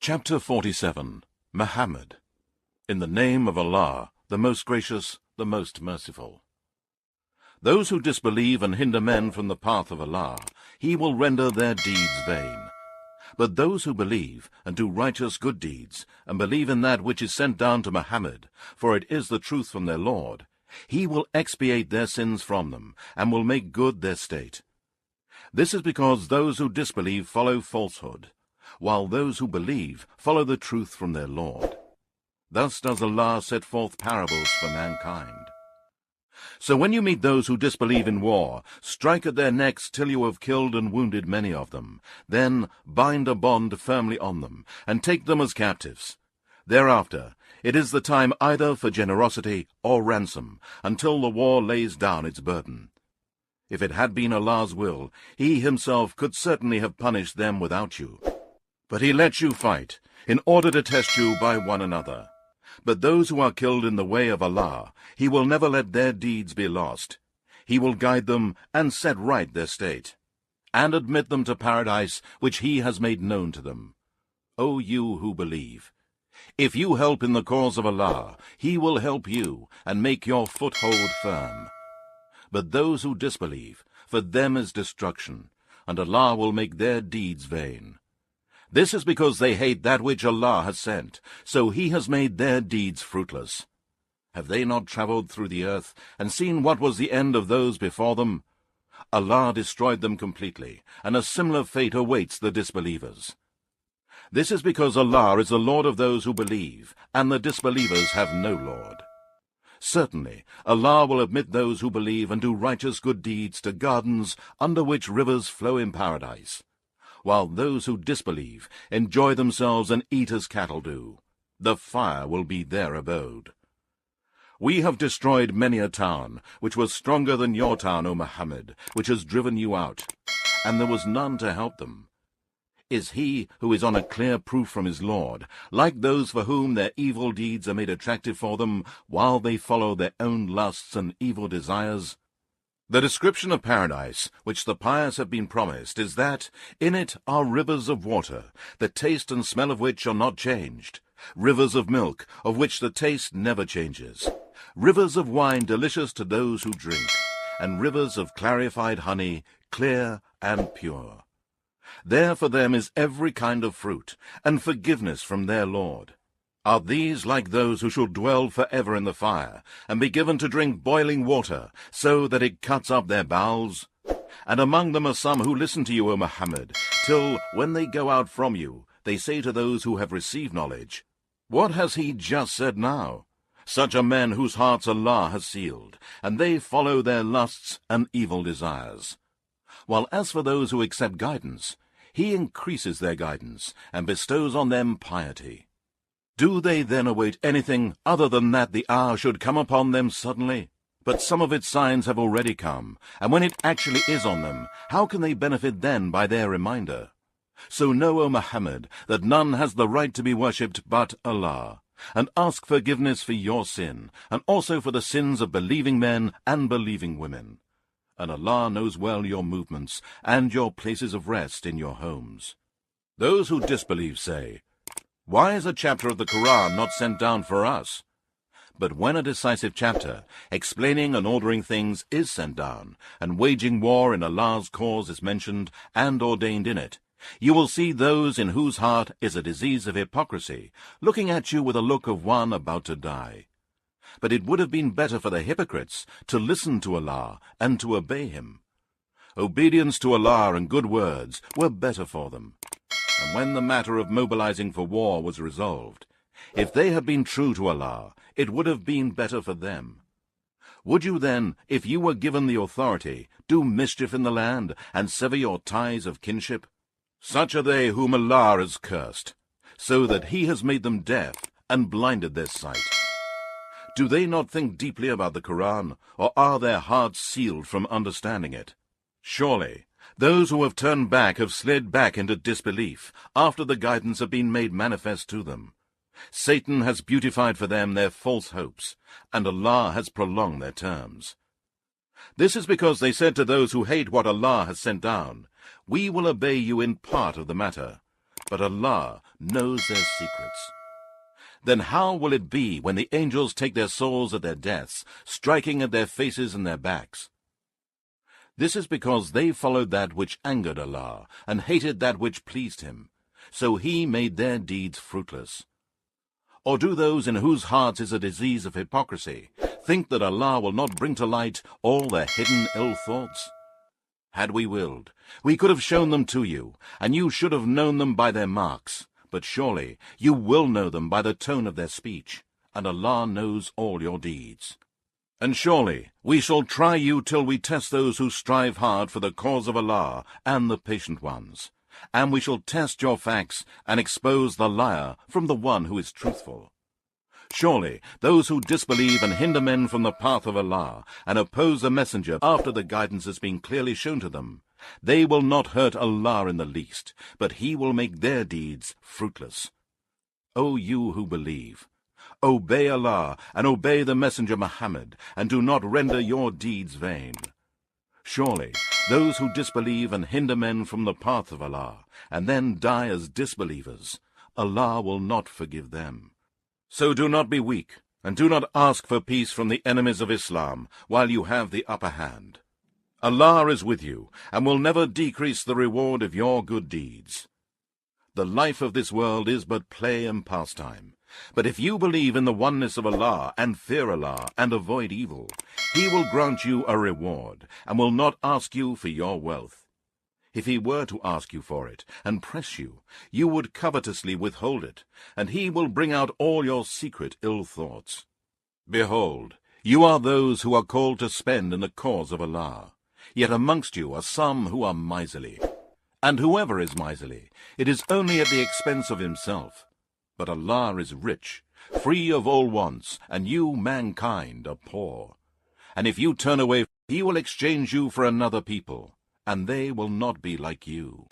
Chapter 47. Muhammad. In the name of Allah, the most gracious, the most merciful. Those who disbelieve and hinder men from the path of Allah, He will render their deeds vain. But those who believe and do righteous good deeds, and believe in that which is sent down to Muhammad, for it is the truth from their Lord, He will expiate their sins from them, and will make good their state. This is because those who disbelieve follow falsehood, while those who believe follow the truth from their Lord. Thus does Allah set forth parables for mankind. So when you meet those who disbelieve in war, strike at their necks till you have killed and wounded many of them. Then bind a bond firmly on them, and take them as captives. Thereafter it is the time either for generosity or ransom, until the war lays down its burden. If it had been Allah's will, He Himself could certainly have punished them without you. But He lets you fight, in order to test you by one another. But those who are killed in the way of Allah, He will never let their deeds be lost. He will guide them and set right their state, and admit them to paradise which He has made known to them. O you who believe! If you help in the cause of Allah, He will help you and make your foothold firm. But those who disbelieve, for them is destruction, and Allah will make their deeds vain. This is because they hate that which Allah has sent, so He has made their deeds fruitless. Have they not travelled through the earth, and seen what was the end of those before them? Allah destroyed them completely, and a similar fate awaits the disbelievers. This is because Allah is the Lord of those who believe, and the disbelievers have no Lord. Certainly, Allah will admit those who believe and do righteous good deeds to gardens under which rivers flow in paradise, while those who disbelieve enjoy themselves and eat as cattle do. The fire will be their abode. We have destroyed many a town, which was stronger than your town, O Muhammad, which has driven you out, and there was none to help them. Is he who is on a clear proof from his Lord, like those for whom their evil deeds are made attractive for them, while they follow their own lusts and evil desires? The description of paradise, which the pious have been promised, is that in it are rivers of water, the taste and smell of which are not changed, rivers of milk, of which the taste never changes, rivers of wine delicious to those who drink, and rivers of clarified honey, clear and pure. There for them is every kind of fruit, and forgiveness from their Lord. Are these like those who shall dwell forever in the fire, and be given to drink boiling water, so that it cuts up their bowels? And among them are some who listen to you, O Muhammad, till, when they go out from you, they say to those who have received knowledge, "What has he just said now?" Such are men whose hearts Allah has sealed, and they follow their lusts and evil desires. While as for those who accept guidance, He increases their guidance, and bestows on them piety. Do they then await anything other than that the hour should come upon them suddenly? But some of its signs have already come, and when it actually is on them, how can they benefit then by their reminder? So know, O Muhammad, that none has the right to be worshipped but Allah, and ask forgiveness for your sin, and also for the sins of believing men and believing women. And Allah knows well your movements, and your places of rest in your homes. Those who disbelieve say, "Why is a chapter of the Qur'an not sent down for us?" But when a decisive chapter, explaining and ordering things, is sent down, and waging war in Allah's cause is mentioned and ordained in it, you will see those in whose heart is a disease of hypocrisy, looking at you with a look of one about to die. But it would have been better for the hypocrites to listen to Allah and to obey Him. Obedience to Allah and good words were better for them. And when the matter of mobilizing for war was resolved, if they had been true to Allah, it would have been better for them. Would you then, if you were given the authority, do mischief in the land and sever your ties of kinship? Such are they whom Allah has cursed, so that He has made them deaf and blinded their sight. Do they not think deeply about the Qur'an, or are their hearts sealed from understanding it? Surely, those who have turned back have slid back into disbelief, after the guidance have been made manifest to them. Satan has beautified for them their false hopes, and Allah has prolonged their terms. This is because they said to those who hate what Allah has sent down, "We will obey you in part of the matter, but Allah knows their secrets. Then how will it be when the angels take their souls at their deaths, striking at their faces and their backs? This is because they followed that which angered Allah, and hated that which pleased him, so he made their deeds fruitless. Or do those in whose hearts is a disease of hypocrisy think that Allah will not bring to light all their hidden ill thoughts? Had we willed, we could have shown them to you, and you should have known them by their marks. But surely you will know them by the tone of their speech, and Allah knows all your deeds. And surely we shall try you till we test those who strive hard for the cause of Allah and the patient ones. And we shall test your facts and expose the liar from the one who is truthful. Surely those who disbelieve and hinder men from the path of Allah and oppose the messenger after the guidance has been clearly shown to them, they will not hurt Allah in the least, but He will make their deeds fruitless. O you who believe, obey Allah and obey the messenger Muhammad, and do not render your deeds vain. Surely those who disbelieve and hinder men from the path of Allah, and then die as disbelievers, Allah will not forgive them. So do not be weak, and do not ask for peace from the enemies of Islam while you have the upper hand. Allah is with you, and will never decrease the reward of your good deeds. The life of this world is but play and pastime. But if you believe in the oneness of Allah, and fear Allah, and avoid evil, He will grant you a reward, and will not ask you for your wealth. If He were to ask you for it, and press you, you would covetously withhold it, and He will bring out all your secret ill thoughts. Behold, you are those who are called to spend in the cause of Allah. Yet amongst you are some who are miserly. And whoever is miserly, it is only at the expense of himself. But Allah is rich, free of all wants, and you, mankind, are poor. And if you turn away, He will exchange you for another people, and they will not be like you.